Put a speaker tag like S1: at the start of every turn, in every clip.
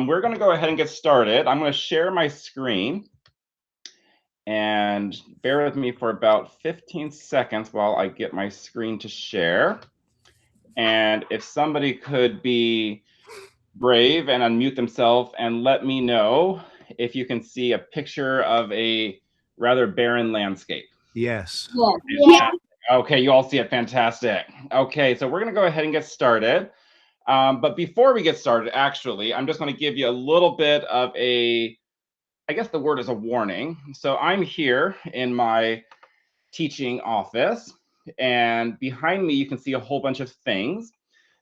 S1: We're going to go ahead and get started. I'm going to share my screen and bear with me for about 15 seconds while I get my screen to share. And if somebody could be brave and unmute themselves and let me know if you can see a picture of a rather barren landscape.
S2: Yes.
S3: Yeah.
S1: Okay, you all see it. Fantastic. Okay, so we're going to go ahead and get started. But before we get started, actually, I'm just going to give you a little bit of I guess the word is a warning. So I'm here in my teaching office, and behind me, you can see a whole bunch of things.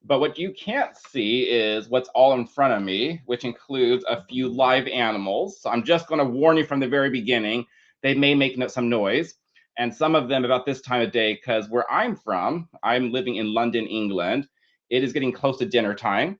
S1: But what you can't see is what's all in front of me, which includes a few live animals. So I'm just going to warn you from the very beginning, they may make some noise. And some of them about this time of day, because where I'm from, I'm living in London, England. It is getting close to dinner time.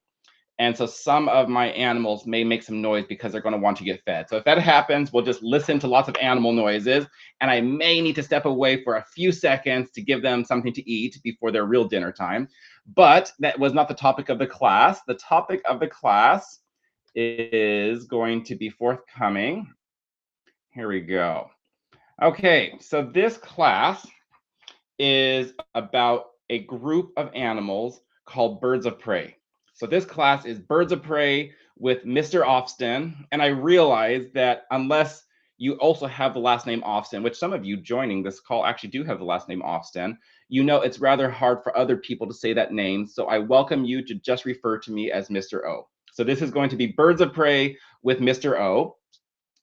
S1: And so some of my animals may make some noise because they're going to want to get fed. So if that happens, we'll just listen to lots of animal noises. And I may need to step away for a few seconds to give them something to eat before their real dinner time. But that was not the topic of the class. The topic of the class is going to be forthcoming. Here we go. Okay, so this class is about a group of animals called birds of prey. So this class is Birds of Prey with Mr. Ofston. And I realize that unless you also have the last name Ofston, which some of you joining this call actually do have the last name Ofston, you know it's rather hard for other people to say that name. So I welcome you to just refer to me as Mr. O. So this is going to be Birds of Prey with Mr. O.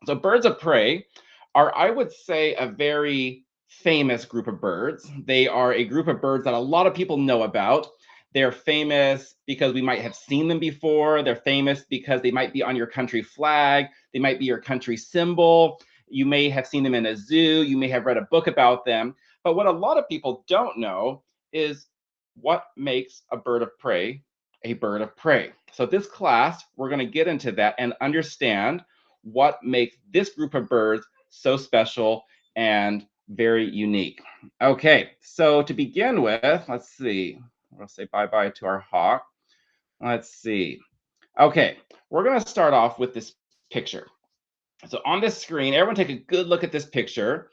S1: So Birds of Prey are, I would say, a very famous group of birds. They are a group of birds that a lot of people know about. They're famous because we might have seen them before. They're famous because they might be on your country flag. They might be your country symbol. You may have seen them in a zoo. You may have read a book about them. But what a lot of people don't know is what makes a bird of prey a bird of prey. So this class, we're going to get into that and understand what makes this group of birds so special and very unique. Okay, so to begin with, let's see. We'll say bye-bye to our hawk. Let's see. Okay, we're going to start off with this picture. So on this screen, everyone take a good look at this picture.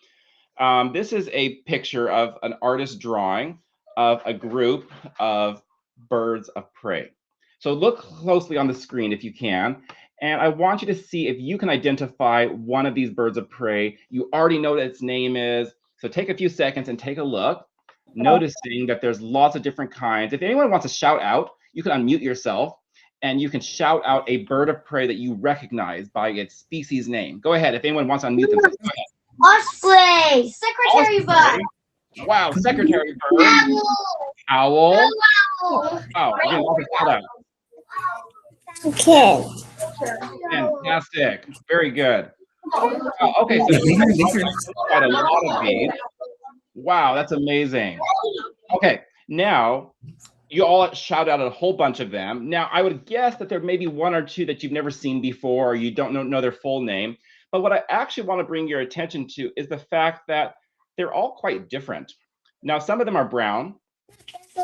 S1: This is a picture of an artist drawing of a group of birds of prey. So look closely on the screen if you can. And I want you to see if you can identify one of these birds of prey. You already know what its name is. So take a few seconds and take a look, noticing that there's lots of different kinds. If anyone wants to shout out, you can unmute yourself and you can shout out a bird of prey that you recognize by its species name. Go ahead. If anyone wants to unmute themselves, go ahead.
S3: Osprey, secretary
S1: Osprey.
S3: bird.
S1: Wow, secretary bird. Owl.
S3: Owl.
S1: Wow, again, lots of shout out.
S3: Okay.
S1: Fantastic. Very good. Okay, so quite a lot of these. Wow, that's amazing. Okay, now you all shout out a whole bunch of them. Now, I would guess that there may be one or two that you've never seen before, or you don't know their full name. But what I actually want to bring your attention to is the fact that they're all quite different. Now, some of them are brown.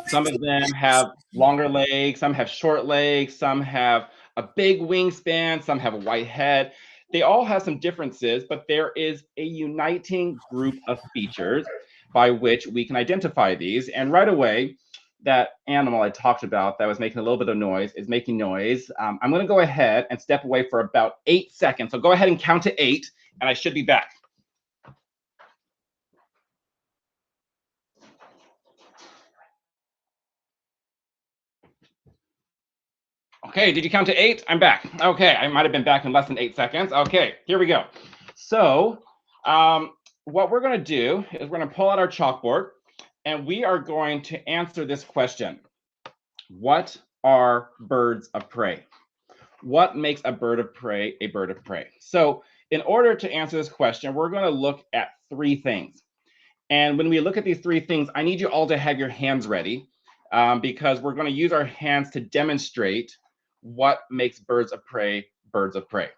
S1: Some of them have longer legs. Some have short legs. Some have a big wingspan. Some have a white head. They all have some differences, but there is a uniting group of features by which we can identify these. And right away, that animal I talked about that was making a little bit of noise is making noise. I'm going to go ahead and step away for about 8 seconds. So go ahead and count to 8, and I should be back. Okay, did you count to 8? I'm back. Okay, I might have been back in less than 8 seconds. Okay, here we go. So what we're going to do is we're going to pull out our chalkboard, and we are going to answer this question. What are birds of prey? What makes a bird of prey a bird of prey? So in order to answer this question, we're going to look at 3 things. And when we look at these 3 things, I need you all to have your hands ready because we're going to use our hands to demonstrate what makes birds of prey birds of prey.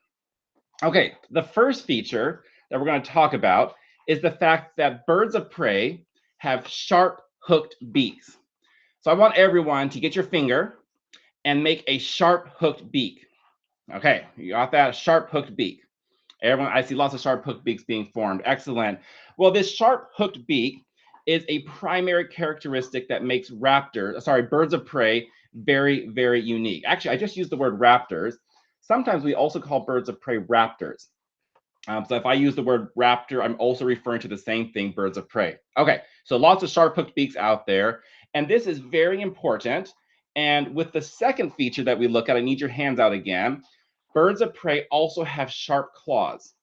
S1: Okay, the first feature that we're going to talk about is the fact that birds of prey have sharp hooked beaks. So I want everyone to get your finger and make a sharp hooked beak. Okay, you got that? Sharp hooked beak. Everyone, I see lots of sharp hooked beaks being formed. Excellent. Well, this sharp hooked beak is a primary characteristic that makes birds of prey very, very unique. Actually, I just used the word raptors. Sometimes we also call birds of prey raptors. So if I use the word raptor, I'm also referring to the same thing, birds of prey. Okay, so lots of sharp hooked beaks out there. And this is very important. And with the second feature that we look at, I need your hands out again. Birds of prey also have sharp claws.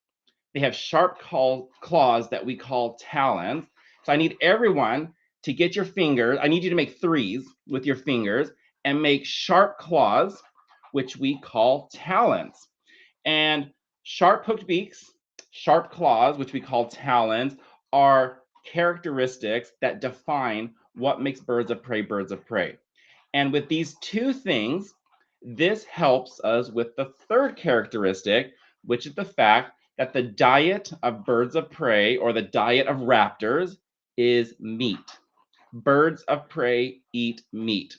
S1: They have sharp claws that we call talons. So I need everyone to get your fingers. I need you to make threes with your fingers and make sharp claws, which we call talons. And sharp hooked beaks, sharp claws, which we call talons, are characteristics that define what makes birds of prey birds of prey. And with these two things, this helps us with the third characteristic, which is the fact that the diet of birds of prey, or the diet of raptors, is meat. Birds of prey eat meat.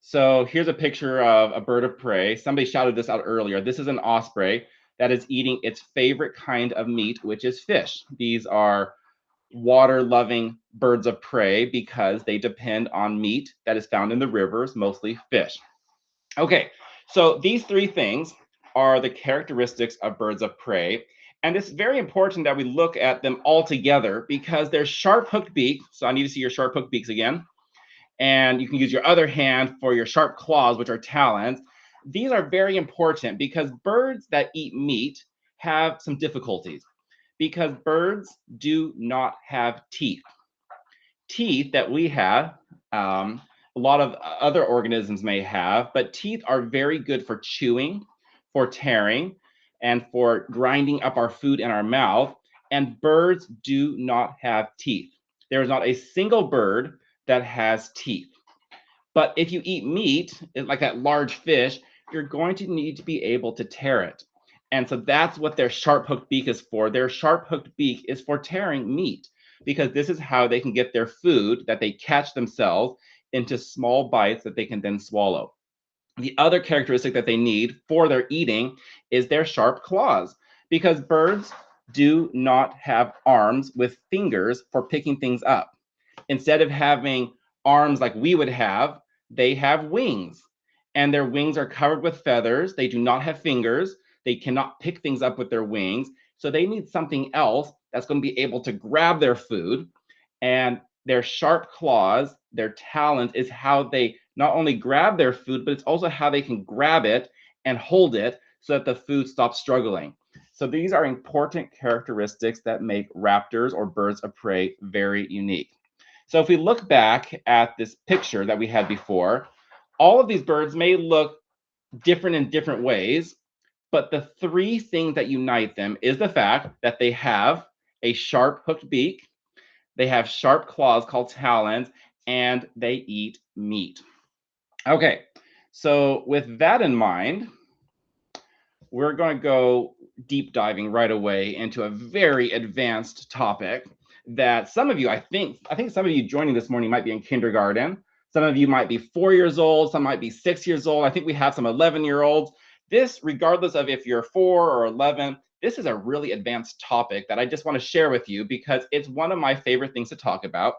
S1: So here's a picture of a bird of prey. Somebody shouted this out earlier. This is an osprey that is eating its favorite kind of meat, which is fish. These are water-loving birds of prey because they depend on meat that is found in the rivers, mostly fish. Okay, so these three things are the characteristics of birds of prey. And it's very important that we look at them all together because they're sharp hooked beak. So I need to see your sharp hooked beaks again. And you can use your other hand for your sharp claws, which are talons. These are very important because birds that eat meat have some difficulties because birds do not have teeth. Teeth that we have, a lot of other organisms may have, but teeth are very good for chewing, for tearing, and for grinding up our food in our mouth. And birds do not have teeth. There is not a single bird that has teeth. But if you eat meat, like that large fish, you're going to need to be able to tear it. And so that's what their sharp hooked beak is for. Their sharp hooked beak is for tearing meat because this is how they can get their food that they catch themselves into small bites that they can then swallow. The other characteristic that they need for their eating is their sharp claws because birds do not have arms with fingers for picking things up. Instead of having arms like we would have, they have wings. And their wings are covered with feathers. They do not have fingers. They cannot pick things up with their wings. So they need something else that's going to be able to grab their food. And their sharp claws, their talons, is how they not only grab their food, but it's also how they can grab it and hold it so that the food stops struggling. So these are important characteristics that make raptors or birds of prey very unique. So if we look back at this picture that we had before, all of these birds may look different in different ways, but the three things that unite them is the fact that they have a sharp hooked beak, they have sharp claws called talons, and they eat meat. Okay, so with that in mind, we're going to go deep diving right away into a very advanced topic that some of you, I think some of you joining this morning might be in kindergarten. Some of you might be 4 years old, some might be 6 years old. I think we have some 11-year-olds. This, regardless of if you're 4 or 11, this is a really advanced topic that I just want to share with you because it's one of my favorite things to talk about.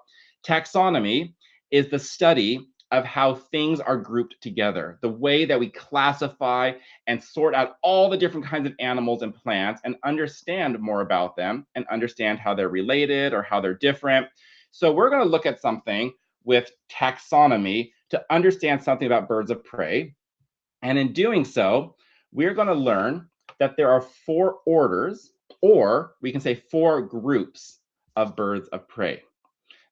S1: Taxonomy is the study of how things are grouped together, the way that we classify and sort out all the different kinds of animals and plants and understand more about them and understand how they're related or how they're different. So we're going to look at something with taxonomy to understand something about birds of prey. And in doing so, we're going to learn that there are 4 orders, or we can say 4 groups of birds of prey.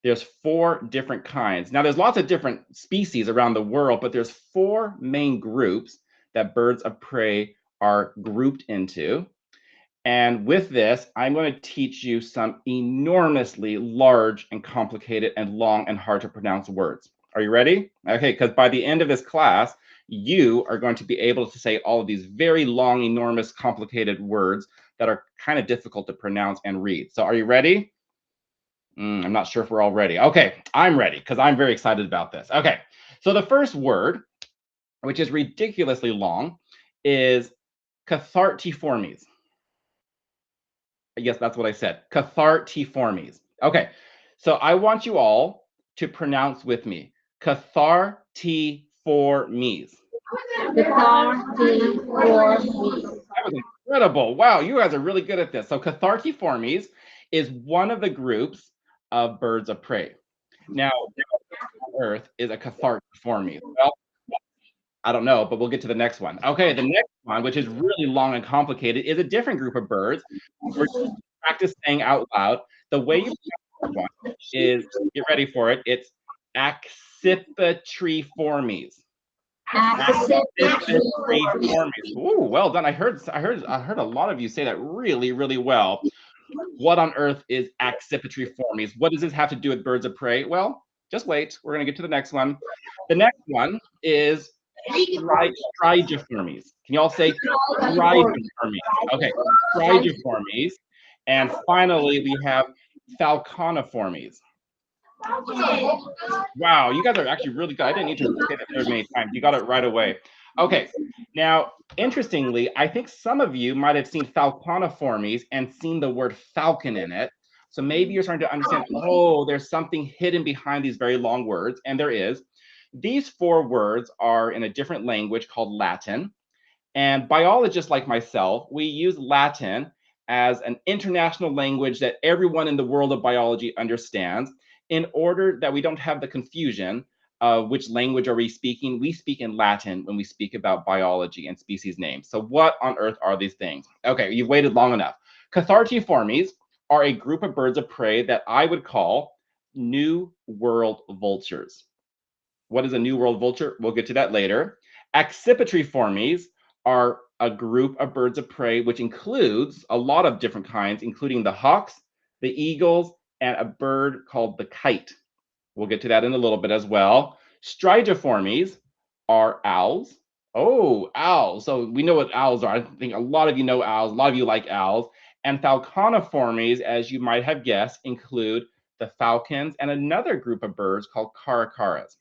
S1: There's 4 different kinds. Now, there's lots of different species around the world, but there's 4 main groups that birds of prey are grouped into. And with this, I'm going to teach you some enormously large and complicated and long and hard to pronounce words. Are you ready? Okay, because by the end of this class, you are going to be able to say all of these very long, enormous, complicated words that are kind of difficult to pronounce and read. So are you ready? I'm not sure if we're all ready. Okay, I'm ready because I'm very excited about this. Okay, so the first word, which is ridiculously long, is Cathartiformes. Yes, that's what I said. Cathartiformes. Okay, so I want you all to pronounce with me. Cathartiformes. That was incredible. Wow, you guys are really good at this. So Cathartiformes is one of the groups of birds of prey. Now, on Earth is a Cathartiformes. Well, I don't know, but we'll get to the next one. Okay, the next one, which is really long and complicated, is a different group of birds. We're just practice saying out loud. The way you pronounce this one is, get ready for it, it's Accipitriformes. Accipitriformes. Ooh, well done. I heard a lot of you say that really, really well. What on earth is Accipitriformes? What does this have to do with birds of prey? Well, just wait. We're going to get to the next one. The next one is Strigiformes. Can you all say Strigiformes? Okay, Strigiformes. And finally, we have Falconiformes. Wow, you guys are actually really good. I didn't need to say that very many times. You got it right away. Okay, now, interestingly, I think some of you might have seen Falconiformes and seen the word falcon in it. So maybe you're starting to understand, oh, there's something hidden behind these very long words, and there is. These 4 words are in a different language called Latin. And biologists like myself, we use Latin as an international language that everyone in the world of biology understands in order that we don't have the confusion of which language are we speaking. We speak in Latin when we speak about biology and species names. So what on earth are these things? Okay, you've waited long enough. Cathartiformes are a group of birds of prey that I would call New World vultures. What is a New World vulture? We'll get to that later. Accipitriformes are a group of birds of prey, which includes a lot of different kinds, including the hawks, the eagles, and a bird called the kite. We'll get to that in a little bit as well. Strigiformes are owls. Oh, owls. So we know what owls are. I think a lot of you know owls. A lot of you like owls. And Falconiformes, as you might have guessed, include the falcons and another group of birds called caracaras.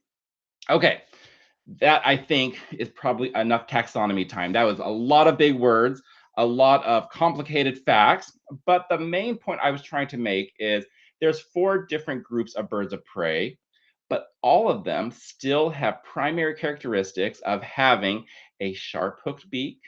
S1: Okay, that I think is probably enough taxonomy time. That was a lot of big words, a lot of complicated facts, but the main point I was trying to make is there's 4 different groups of birds of prey, but all of them still have primary characteristics of having a sharp hooked beak,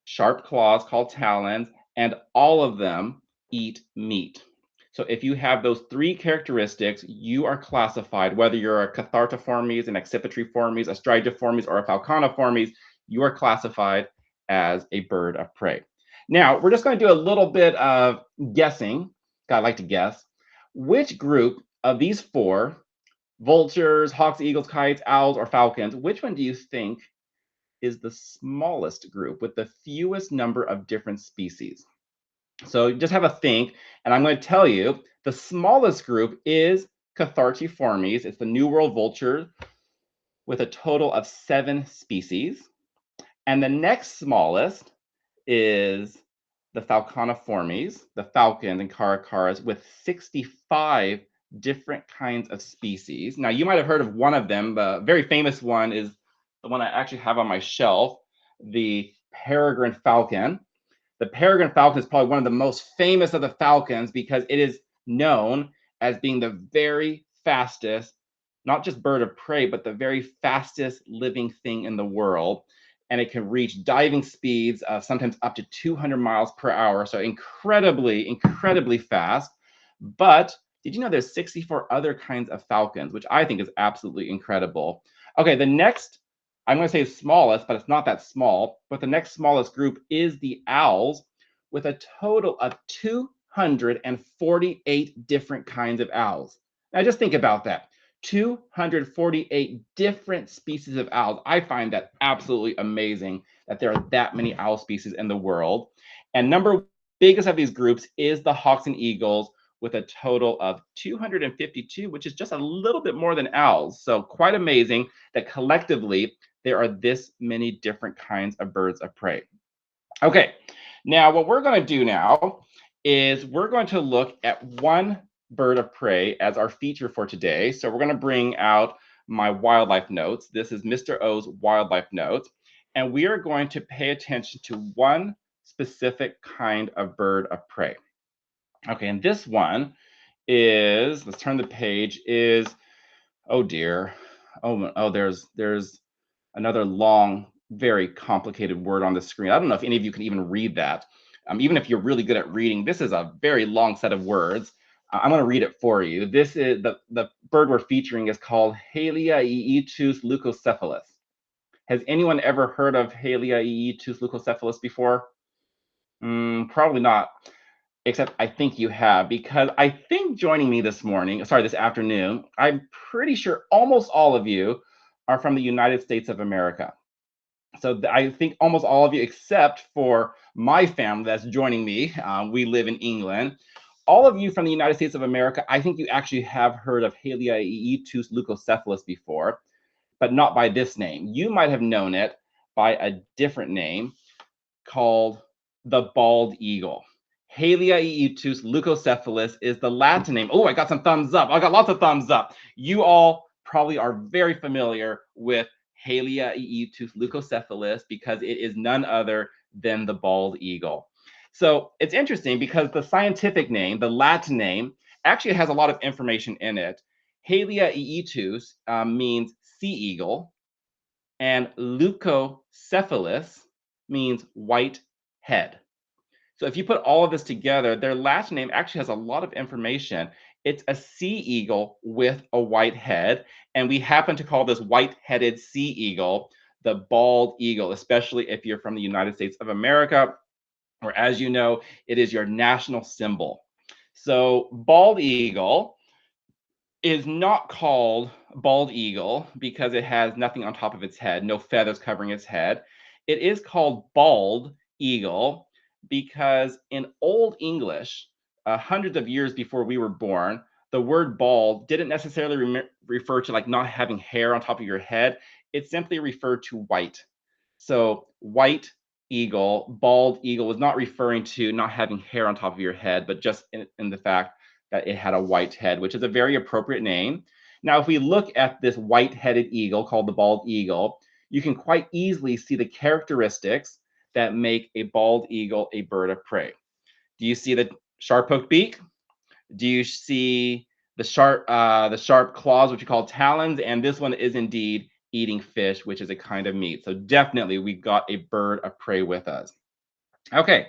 S1: sharp claws called talons, and all of them eat meat. So if you have those 3 characteristics, you are classified, whether you're a Cathartiformes, an Accipitriformes, a Strigiformes, or a Falconiformes, you are classified as a bird of prey. Now, we're just going to do a little bit of guessing. I like to guess. Which group of these 4, vultures, hawks, eagles, kites, owls, or falcons, which one do you think is the smallest group with the fewest number of different species? So just have a think, and I'm going to tell you the smallest group is Cathartiformes. It's the New World vulture with a total of 7 species. And the next smallest is the Falconiformes, the falcons and caracaras, with 65 different kinds of species. Now, you might have heard of one of them. The very famous one is the one I actually have on my shelf, the peregrine falcon. The peregrine falcon is probably one of the most famous of the falcons because it is known as being the very fastest, not just bird of prey, but the very fastest living thing in the world. And it can reach diving speeds of sometimes up to 200 miles per hour. So incredibly, incredibly fast. But did you know there's 64 other kinds of falcons, which I think is absolutely incredible. Okay, the next, I'm going to say smallest, but it's not that small. But the next smallest group is the owls, with a total of 248 different kinds of owls. Now just think about that. 248 different species of owls. I find that absolutely amazing that there are that many owl species in the world. And number biggest of these groups is the hawks and eagles, with a total of 252, which is just a little bit more than owls. So quite amazing that collectively there are this many different kinds of birds of prey. Okay, now what we're going to do now is we're going to look at one bird of prey as our feature for today. So we're going to bring out my wildlife notes. This is Mr. O's wildlife notes. and we are going to pay attention to one specific kind of bird of prey. Okay, and this one is, let's turn the page, is, oh dear, there's another long, very complicated word on the screen. I don't know if any of you can even read that. Even if you're really good at reading, this is a very long set of words. I'm going to read it for you. This is the bird we're featuring is called Haliaeetus leucocephalus. Has anyone ever heard of Haliaeetus leucocephalus before? Probably not, except I think you have, because I think joining me this afternoon, I'm pretty sure almost all of you are from the United States of America. So I think almost all of you, except for my family that's joining me, we live in England. All of you from the United States of America, I think you actually have heard of Haliaeetus leucocephalus before, but not by this name. You might have known it by a different name called the bald eagle. Haliaeetus leucocephalus is the Latin name. Oh, I got some thumbs up. I got lots of thumbs up. You all probably are very familiar with Haliaeetus leucocephalus because it is none other than the bald eagle. So it's interesting because the scientific name, the Latin name, actually has a lot of information in it. Haliaeetus means sea eagle, and leucocephalus means white head. So if you put all of this together, their Latin name actually has a lot of information. It's a sea eagle with a white head, and we happen to call this white-headed sea eagle the bald eagle, especially if you're from the United States of America, or as you know, it is your national symbol. So bald eagle is not called bald eagle because it has nothing on top of its head, no feathers covering its head. It is called bald eagle because in Old English, hundreds of years before we were born, the word bald didn't necessarily refer to like not having hair on top of your head. It simply referred to white. So white eagle, bald eagle was not referring to not having hair on top of your head, but just in the fact that it had a white head, which is a very appropriate name. Now, if we look at this white-headed eagle called the bald eagle, you can quite easily see the characteristics that make a bald eagle a bird of prey. Do you see the sharp-hooked beak? Do you see the sharp claws, which we call talons? And this one is indeed eating fish, which is a kind of meat. So definitely we've got a bird of prey with us. Okay,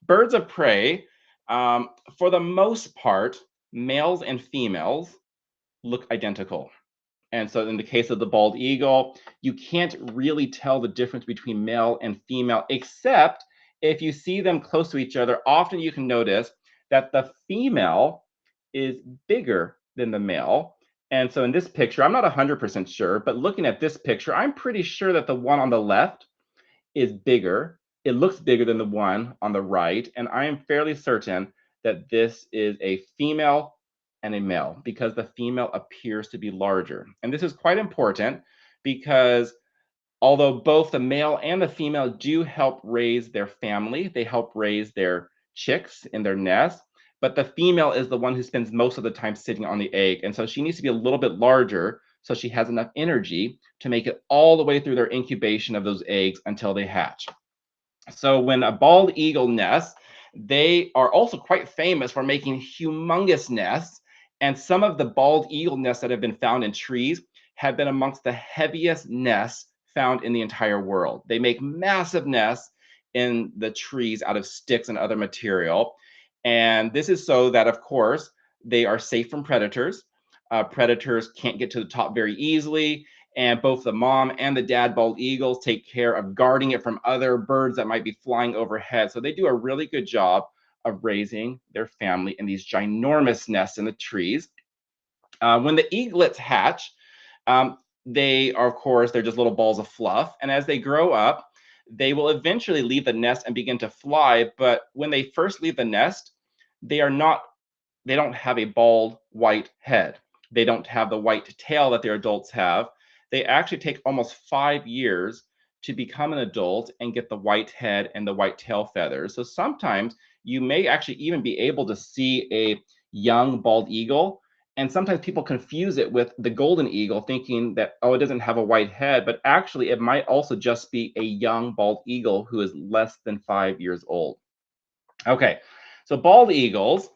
S1: birds of prey, for the most part, males and females look identical. And so in the case of the bald eagle, you can't really tell the difference between male and female, except if you see them close to each other. Often you can notice that the female is bigger than the male. And so in this picture, I'm not 100% sure, but looking at this picture, I'm pretty sure that the one on the left is bigger. It looks bigger than the one on the right. And I am fairly certain that this is a female and a male because the female appears to be larger. And this is quite important because although both the male and the female do help raise their family, they help raise their chicks in their nest, but the female is the one who spends most of the time sitting on the egg. And so she needs to be a little bit larger so she has enough energy to make it all the way through their incubation of those eggs until they hatch. So when a bald eagle nests, they are also quite famous for making humongous nests. And some of the bald eagle nests that have been found in trees have been amongst the heaviest nests found in the entire world. They make massive nests in the trees out of sticks and other material. And this is so that, of course, they are safe from predators. Predators can't get to the top very easily. And both the mom and the dad bald eagles take care of guarding it from other birds that might be flying overhead. So they do a really good job of raising their family in these ginormous nests in the trees. When the eaglets hatch, they are, of course, they're just little balls of fluff. And as they grow up, they will eventually leave the nest and begin to fly. But when they first leave the nest, they don't have a bald white head. They don't have the white tail that their adults have. They actually take almost 5 years to become an adult and get the white head and the white tail feathers. So sometimes you may actually even be able to see a young bald eagle And sometimes people confuse it with the golden eagle, thinking that, oh, it doesn't have a white head, but actually it might also just be a young bald eagle who is less than 5 years old. Okay, so bald eagles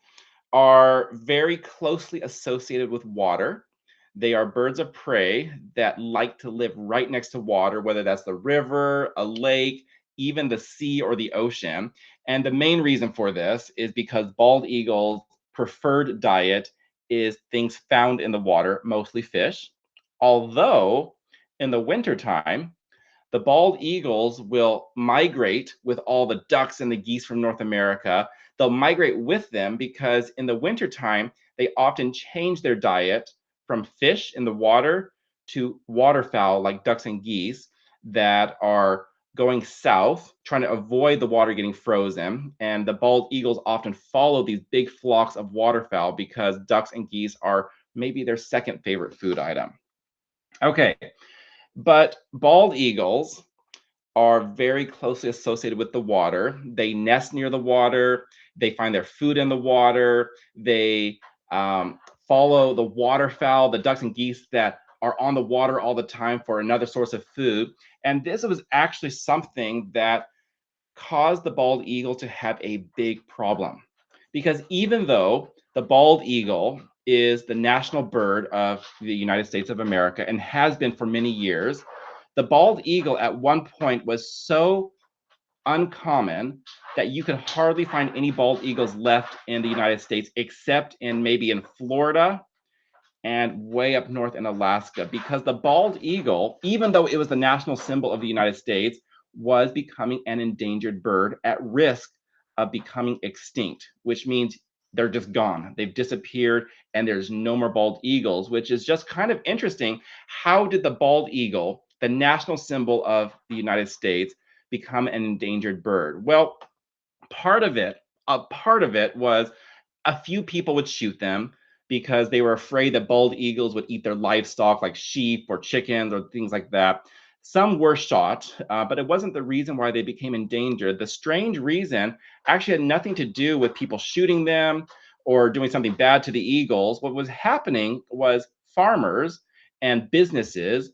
S1: are very closely associated with water. They are birds of prey that like to live right next to water, whether that's the river, a lake, even the sea or the ocean. And the main reason for this is because bald eagles' preferred diet is things found in the water, mostly fish. Although in the wintertime, the bald eagles will migrate with all the ducks and the geese from North America. They'll migrate with them because in the wintertime, they often change their diet from fish in the water to waterfowl like ducks and geese that are going south, trying to avoid the water getting frozen. And the bald eagles often follow these big flocks of waterfowl because ducks and geese are maybe their second favorite food item. Okay, but bald eagles are very closely associated with the water. They nest near the water. They find their food in the water. They follow the waterfowl, the ducks and geese that are on the water all the time for another source of food. And this was actually something that caused the bald eagle to have a big problem. Because even though the bald eagle is the national bird of the United States of America and has been for many years, the bald eagle at one point was so uncommon that you could hardly find any bald eagles left in the United States, except in maybe in Florida and way up north in Alaska, because the bald eagle, even though it was the national symbol of the United States, was becoming an endangered bird at risk of becoming extinct, which means they're just gone. They've disappeared and there's no more bald eagles, which is just kind of interesting. How did the bald eagle, the national symbol of the United States, become an endangered bird? Well, a part of it was a few people would shoot them because they were afraid that bald eagles would eat their livestock like sheep or chickens or things like that. Some were shot, but it wasn't the reason why they became endangered. The strange reason actually had nothing to do with people shooting them or doing something bad to the eagles. What was happening was farmers and businesses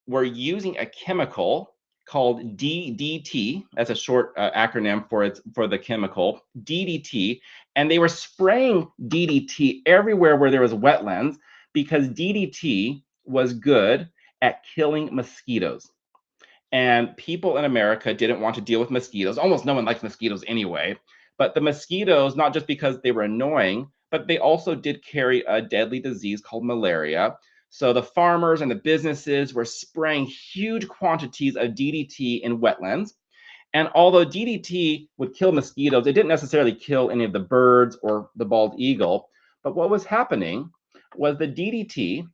S1: were using a chemical called DDT. That's a short acronym for the chemical DDT, and they were spraying DDT everywhere where there was wetlands because DDT was good at killing mosquitoes. And people in America didn't want to deal with mosquitoes. Almost no one likes mosquitoes anyway. But the mosquitoes, not just because they were annoying, but they also did carry a deadly disease called malaria. So the farmers and the businesses were spraying huge quantities of DDT in wetlands. And although DDT would kill mosquitoes, it didn't necessarily kill any of the birds or the bald eagle. But what was happening was the DDT,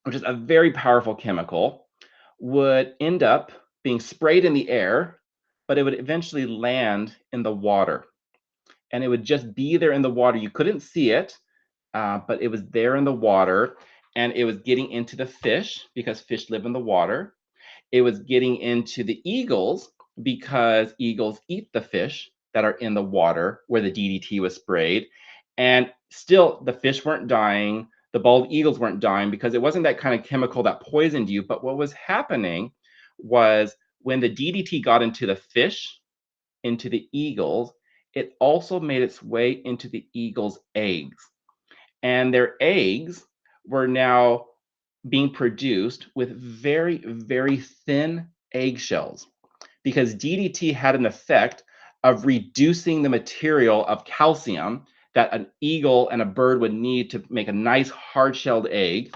S1: which is a very powerful chemical, would end up being sprayed in the air, but it would eventually land in the water. And it would just be there in the water. You couldn't see it, but it was there in the water. And it was getting into the fish because fish live in the water. It was getting into the eagles because eagles eat the fish that are in the water where the DDT was sprayed. And still, the fish weren't dying. The bald eagles weren't dying because it wasn't that kind of chemical that poisoned you. But what was happening was when the DDT got into the fish, into the eagles, it also made its way into the eagles' eggs. And their eggs were now being produced with very, very thin eggshells because DDT had an effect of reducing the material of calcium that an eagle and a bird would need to make a nice hard-shelled egg.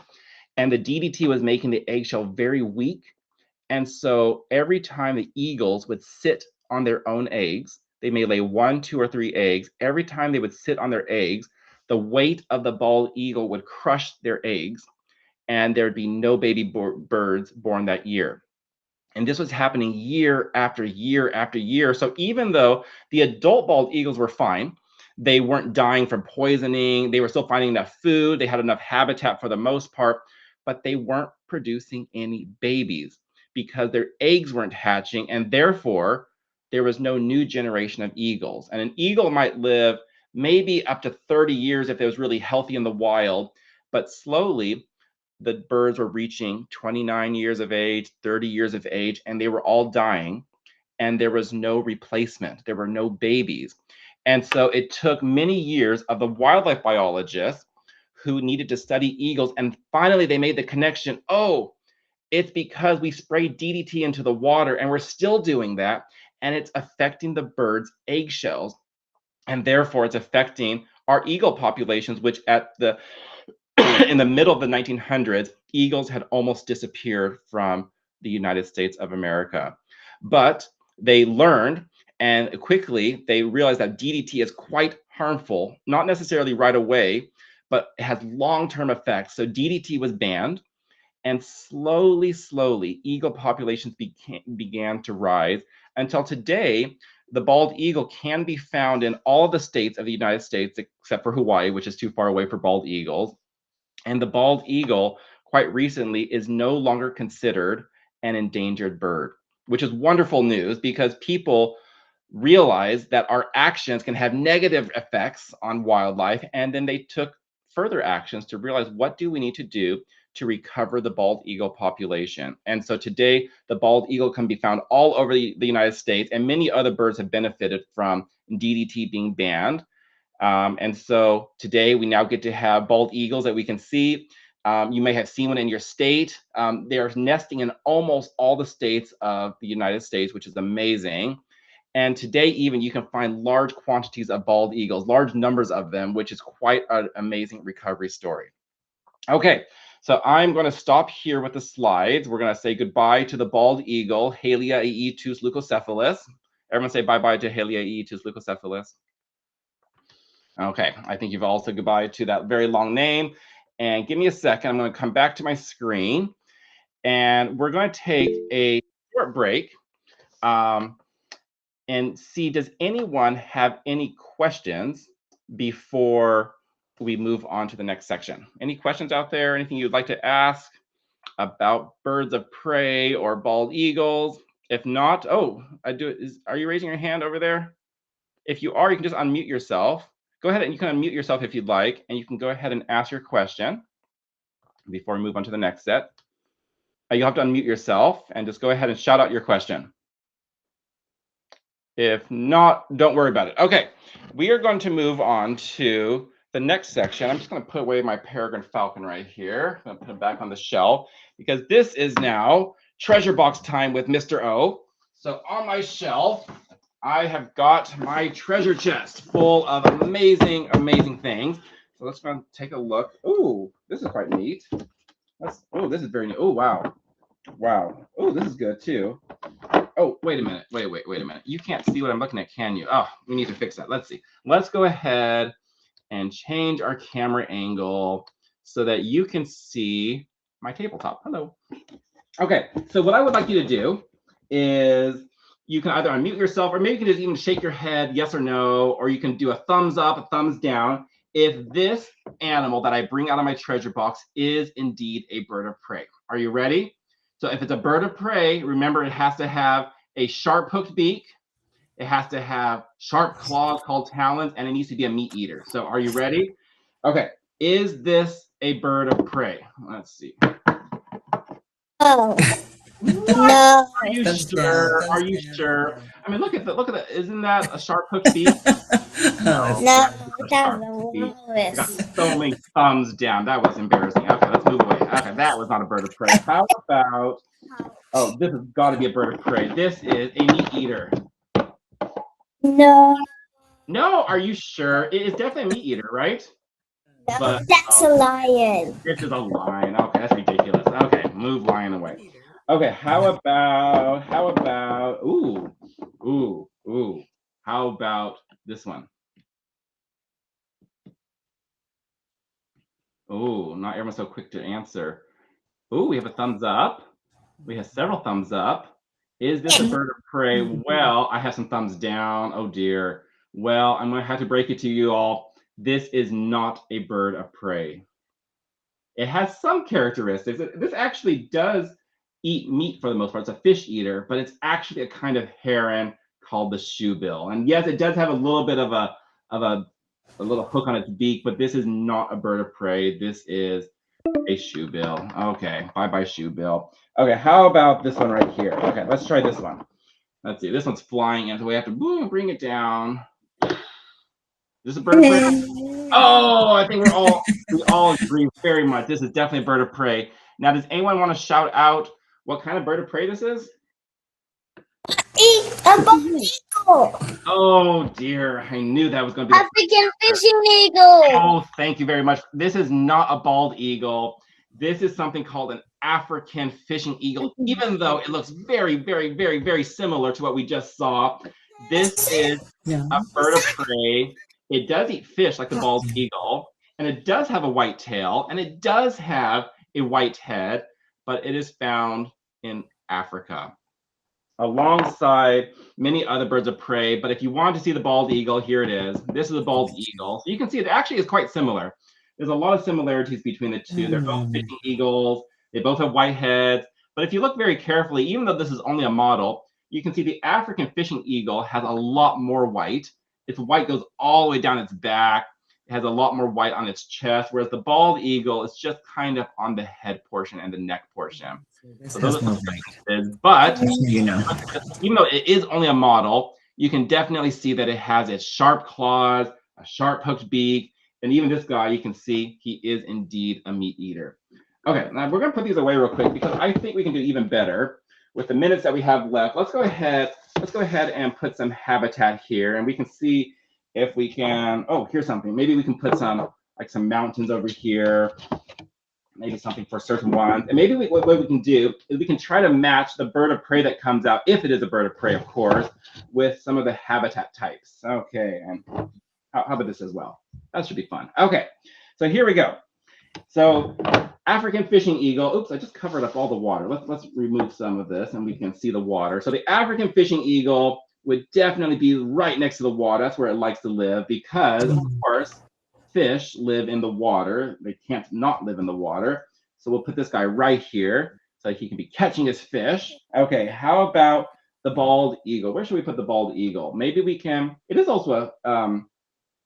S1: And the DDT was making the eggshell very weak. And so every time the eagles would sit on their own eggs, they may lay 1, 2, or 3 eggs. Every time they would sit on their eggs, the weight of the bald eagle would crush their eggs and there'd be no baby birds born that year. And this was happening year after year after year. So even though the adult bald eagles were fine, they weren't dying from poisoning, they were still finding enough food, they had enough habitat for the most part, but they weren't producing any babies because their eggs weren't hatching, and therefore there was no new generation of eagles. And an eagle might live maybe up to 30 years if it was really healthy in the wild, But slowly, the birds were reaching 29 years of age, 30 years of age, and they were all dying. And there was no replacement. There were no babies. And so it took many years of the wildlife biologists who needed to study eagles. And finally, they made the connection. Oh, it's because we sprayed DDT into the water, and we're still doing that. And it's affecting the birds' eggshells. And therefore, it's affecting our eagle populations, which at the in the middle of the 1900s, eagles had almost disappeared from the United States of America. But they learned, and quickly they realized that DDT is quite harmful, not necessarily right away, but it has long-term effects. So DDT was banned, and slowly, eagle populations began to rise until today. The bald eagle can be found in all the states of the United States, except for Hawaii, which is too far away for bald eagles. And the bald eagle, quite recently, is no longer considered an endangered bird, which is wonderful news because people realize that our actions can have negative effects on wildlife. And then they took further actions to realize, what do we need to do to recover the bald eagle population? And so today, the bald eagle can be found all over the United States, and many other birds have benefited from DDT being banned. And so today we now get to have bald eagles that we can see. You may have seen one in your state. They are nesting in almost all the states of the United States, which is amazing. And today even you can find large quantities of bald eagles, large numbers of them, which is quite an amazing recovery story. Okay, so I'm going to stop here with the slides. We're going to say goodbye to the bald eagle, Haliaeetus leucocephalus. Everyone say bye-bye to Haliaeetus leucocephalus. Okay, I think you've all said goodbye to that very long name. And give me a second. I'm going to come back to my screen. And we're going to take a short break and see, does anyone have any questions before we move on to the next section? Any questions out there? Anything you'd like to ask about birds of prey or bald eagles? If not, are you raising your hand over there? If you are, you can just unmute yourself. Go ahead and you can unmute yourself if you'd like, and you can go ahead and ask your question before we move on to the next set. You'll have to unmute yourself and just go ahead and shout out your question. If not, don't worry about it. Okay, we are going to move on to the next section. I'm just going to put away my peregrine falcon right here. I'm going to put him back on the shelf because this is now treasure box time with Mr. O. So on my shelf, I have got my treasure chest full of amazing things. So let's go and take a look. Ooh, this is quite neat. This is very neat. Oh, wow. Oh, this is good too. Oh, wait a minute. Wait a minute. You can't see what I'm looking at, can you? Oh, we need to fix that. Let's see. Let's go ahead and change our camera angle so that you can see my tabletop. Hello. Okay, so what I would like you to do is you can either unmute yourself, or maybe you can just even shake your head, yes or no, or you can do a thumbs up, a thumbs down, if this animal that I bring out of my treasure box is indeed a bird of prey. Are you ready? So if it's a bird of prey, remember it has to have a sharp hooked beak, it has to have sharp claws called talons, and it needs to be a meat eater. So are you ready? Okay, is this a bird of prey? Let's see.
S3: Oh.
S1: What?
S3: No.
S1: Are you
S2: Thumbs
S1: sure?
S2: down,
S1: Are you sure? I mean, look at that. Isn't that a sharp hooked beak?
S2: No,
S3: No,
S1: that's
S3: that's
S1: a
S3: the
S1: beak. I got
S3: walrus.
S1: so many thumbs down. That was embarrassing. Okay, let's move away. Okay, that was not a bird of prey. How about? Oh, this has got to be a bird of prey. This is a meat eater.
S3: No,
S1: No, are you sure? It is definitely a meat eater, right? But
S3: that's a lion.
S1: this is a lion. Okay, that's ridiculous. Okay, move lion away. Okay, how about? Ooh. How about this one? Ooh, not everyone's so quick to answer. Ooh, we have a thumbs up. We have several thumbs up. Is this a bird of prey? Well, I have some thumbs down. Oh dear. Well, I'm going to have to break it to you all. This is not a bird of prey. It has some characteristics. This actually does eat meat for the most part. It's a fish eater, but it's actually a kind of heron called the shoebill. And yes, it does have a little bit of a a little hook on its beak, but this is not a bird of prey. This is a shoebill. Okay, bye-bye shoebill. Okay, how about this one right here? Okay, let's try this one. Let's see, this one's flying in, so we have to bring it down. This is a bird of prey. Oh, I think we all agree very much. This is definitely a bird of prey. Now, does anyone want to shout out what kind of bird of prey this is?
S3: A bald eagle.
S1: Oh dear, I knew that was going to be
S3: African fishing eagle.
S1: Oh, thank you very much. This is not a bald eagle. This is something called an African fishing eagle, even though it looks very, very, very, very similar to what we just saw. This is a bird of prey. It does eat fish like the bald eagle, and it does have a white tail, and it does have a white head, but it is found in Africa, alongside many other birds of prey. But if you want to see the bald eagle, here it is. This is a bald eagle. So you can see it actually is quite similar. There's a lot of similarities between the two. They're both fishing eagles. They both have white heads. But if you look very carefully, even though this is only a model, you can see the African fishing eagle has a lot more white. Its white goes all the way down its back. It has a lot more white on its chest, whereas the bald eagle is just kind of on the head portion and the neck portion. So those are some differences. But even though it is only a model, you can definitely see that it has its sharp claws, a sharp hooked beak, and even this guy, you can see he is indeed a meat eater. Okay, now we're going to put these away real quick because I think we can do even better with the minutes that we have left. Let's go ahead and put some habitat here, and we can see if we can. Oh, here's something. Maybe we can put some mountains over here. Maybe something for certain ones. And maybe what we can do is we can try to match the bird of prey that comes out, if it is a bird of prey, of course, with some of the habitat types. Okay, and how about this as well? That should be fun. Okay, so here we go. So African fishing eagle. Oops, I just covered up all the water. Let's remove some of this and we can see the water. So the African fishing eagle would definitely be right next to the water. That's where it likes to live because, of course, fish live in the water. They can't not live in the water. So we'll put this guy right here so he can be catching his fish. Okay, how about the bald eagle? Where should we put the bald eagle? Maybe we can, it is also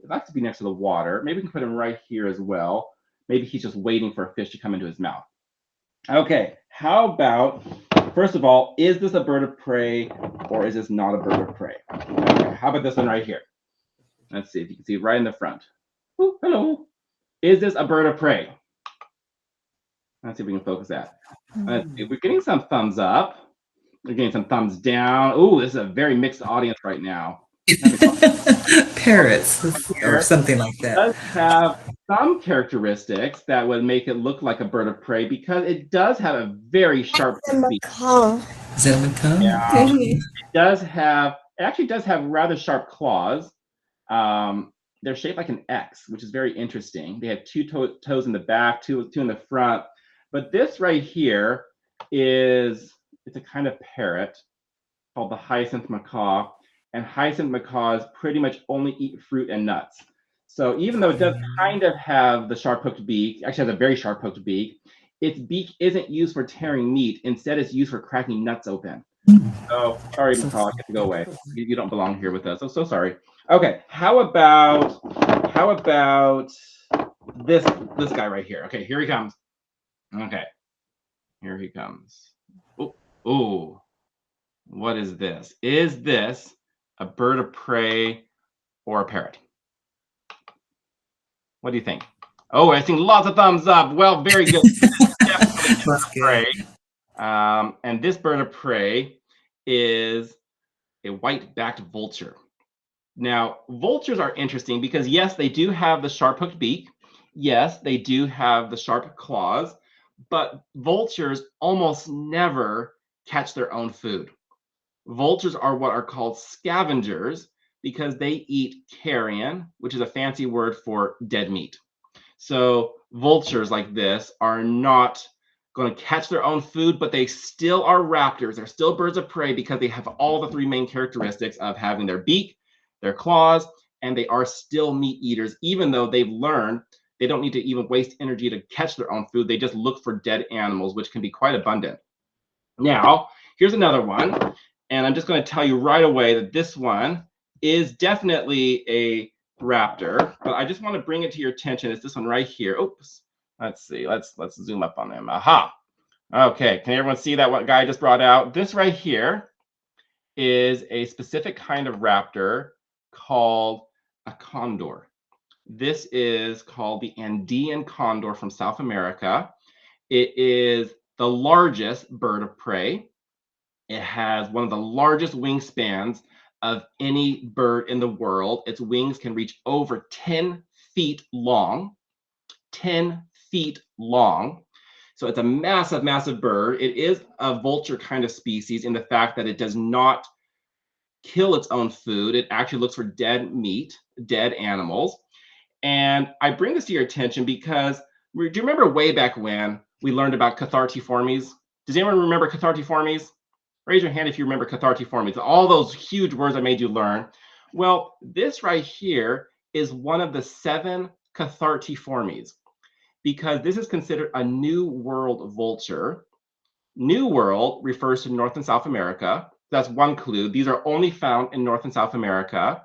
S1: it likes to be next to the water. Maybe we can put him right here as well. Maybe he's just waiting for a fish to come into his mouth. Okay, how about, first of all, is this a bird of prey or is this not a bird of prey? Okay, how about this one right here? Let's see if you can see right in the front. Ooh, hello. Is this a bird of prey? Let's see if we can focus that. Let's see. We're getting some thumbs up. We're getting some thumbs down. Oh, this is a very mixed audience right now.
S2: Parrots or something like that.
S1: It does have some characteristics that would make it look like a bird of prey because it does have a very sharp beak.
S2: Is that a macaw?
S1: Yeah. It actually does have rather sharp claws. They're shaped like an X, which is very interesting. They have two toes in the back, two in the front. But this right here it's a kind of parrot called the hyacinth macaw. And hyacinth macaws pretty much only eat fruit and nuts. So even though it does kind of have the sharp hooked beak, actually has a very sharp hooked beak, its beak isn't used for tearing meat. Instead, it's used for cracking nuts open. So sorry, macaw, you have to go away. You don't belong here with us. I'm so sorry. Okay, how about this guy right here? Okay, here he comes. Okay, here he comes. Oh, what is this? Is this a bird of prey or a parrot? What do you think? Oh, I've seen lots of thumbs up. Well, very good. Definitely a bird of prey. And this bird of prey is a white-backed vulture. Now, vultures are interesting because, yes, they do have the sharp-hooked beak. Yes, they do have the sharp claws. But vultures almost never catch their own food. Vultures are what are called scavengers because they eat carrion, which is a fancy word for dead meat. So vultures like this are not going to catch their own food, but they still are raptors. They're still birds of prey because they have all the three main characteristics of having their beak, their claws, and they are still meat eaters, even though they've learned they don't need to even waste energy to catch their own food. They just look for dead animals, which can be quite abundant. Now, here's another one. And I'm just going to tell you right away that this one is definitely a raptor, but I just want to bring it to your attention. It's this one right here. Oops. Let's see. Let's zoom up on him. Aha. Okay. Can everyone see that what guy just brought out? This right here is a specific kind of raptor called a condor. This is called the Andean condor from South America. It is the largest bird of prey. It has one of the largest wingspans of any bird in the world. Its wings can reach over 10 feet long. 10 feet long. So it's a massive, massive bird. It is a vulture kind of species in the fact that it does not kill its own food. It actually looks for dead meat, dead animals. And I bring this to your attention because do you remember way back when we learned about cathartiformes? Does anyone remember cathartiformes? Raise your hand if you remember cathartiformes. All those huge words I made you learn. Well, this right here is one of the 7 cathartiformes because this is considered a New World vulture. New World refers to North and South America. That's one clue. These are only found in North and South America.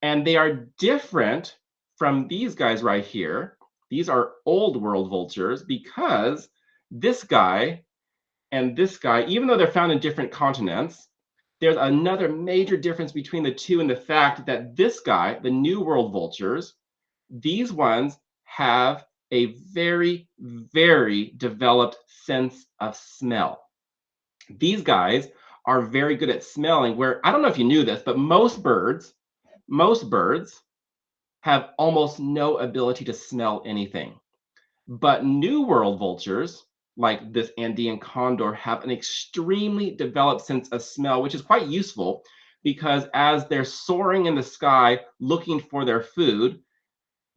S1: And they are different from these guys right here. These are Old World vultures because this guy and this guy, even though they're found in different continents, there's another major difference between the two in the fact that this guy, the New World vultures, these ones have a very, very developed sense of smell. These guys are very good at smelling, where I don't know if you knew this, but most birds have almost no ability to smell anything. But New World vultures, like this Andean condor, have an extremely developed sense of smell, which is quite useful because as they're soaring in the sky looking for their food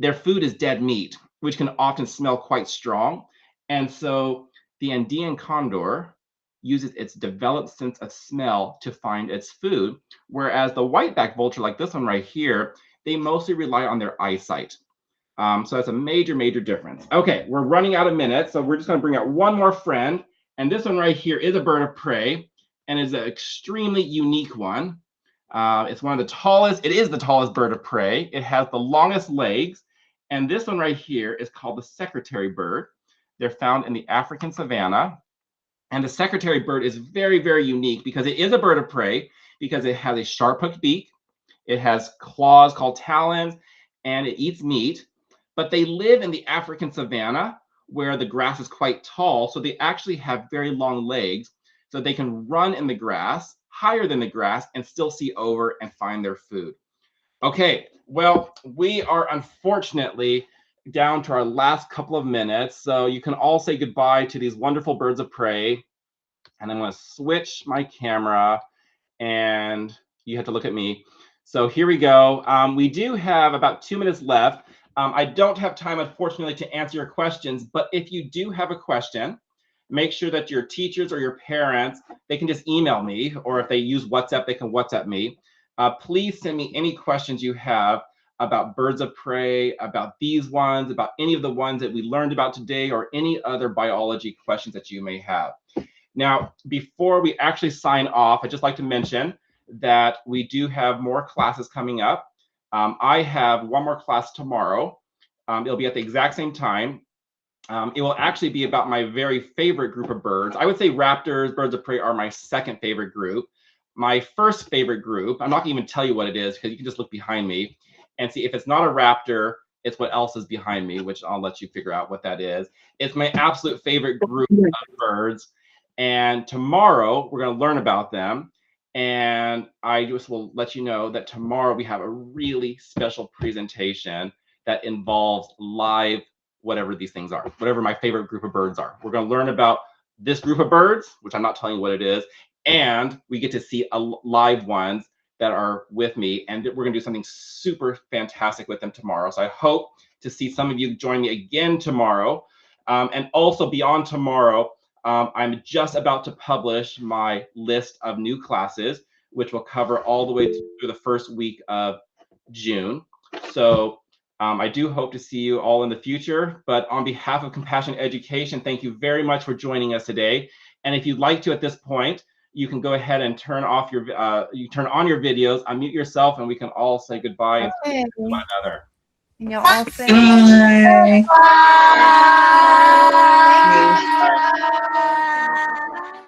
S1: is dead meat, which can often smell quite strong. And so the Andean condor uses its developed sense of smell to find its food, whereas the whiteback vulture, like this one right here, they mostly rely on their eyesight. So that's a major, major difference. Okay, we're running out of minutes, so we're just going to bring out one more friend. And this one right here is a bird of prey and is an extremely unique one. It's one of the tallest, it is the tallest bird of prey. It has the longest legs. And this one right here is called the secretary bird. They're found in the African savanna. And the secretary bird is very, very unique because it is a bird of prey because it has a sharp hooked beak. It has claws called talons, and it eats meat. But they live in the African savanna where the grass is quite tall. So they actually have very long legs. So they can run in the grass higher than the grass and still see over and find their food. Okay, well, we are unfortunately down to our last couple of minutes. So you can all say goodbye to these wonderful birds of prey. And I'm going to switch my camera and you have to look at me. So here we go. We do have about 2 minutes left. I don't have time, unfortunately, to answer your questions, but if you do have a question, make sure that your teachers or your parents, they can just email me, or if they use WhatsApp, they can WhatsApp me. Please send me any questions you have about birds of prey, about these ones, about any of the ones that we learned about today, or any other biology questions that you may have. Now, before we actually sign off, I'd just like to mention that we do have more classes coming up. I have one more class tomorrow. It'll be at the exact same time. It will actually be about my very favorite group of birds. I would say raptors, birds of prey are my second favorite group. My first favorite group, I'm not going to even tell you what it is because you can just look behind me and see if it's not a raptor, it's what else is behind me, which I'll let you figure out what that is. It's my absolute favorite group of birds. And tomorrow we're going to learn about them. And I just will let you know that tomorrow we have a really special presentation that involves live, whatever these things are, whatever my favorite group of birds are. We're going to learn about this group of birds, which I'm not telling you what it is, and we get to see live ones that are with me, and we're going to do something super fantastic with them tomorrow. So I hope to see some of you join me again tomorrow. And also beyond tomorrow, I'm just about to publish my list of new classes, which will cover all the way through the first week of June. So I do hope to see you all in the future. But on behalf of Compassion Education, thank you very much for joining us today. And if you'd like to, at this point, you can go ahead and turn off your you turn on your videos, unmute yourself, and we can all say goodbye and
S4: Okay.
S1: to one another.
S4: And y'all all say
S2: Bye.
S3: Bye.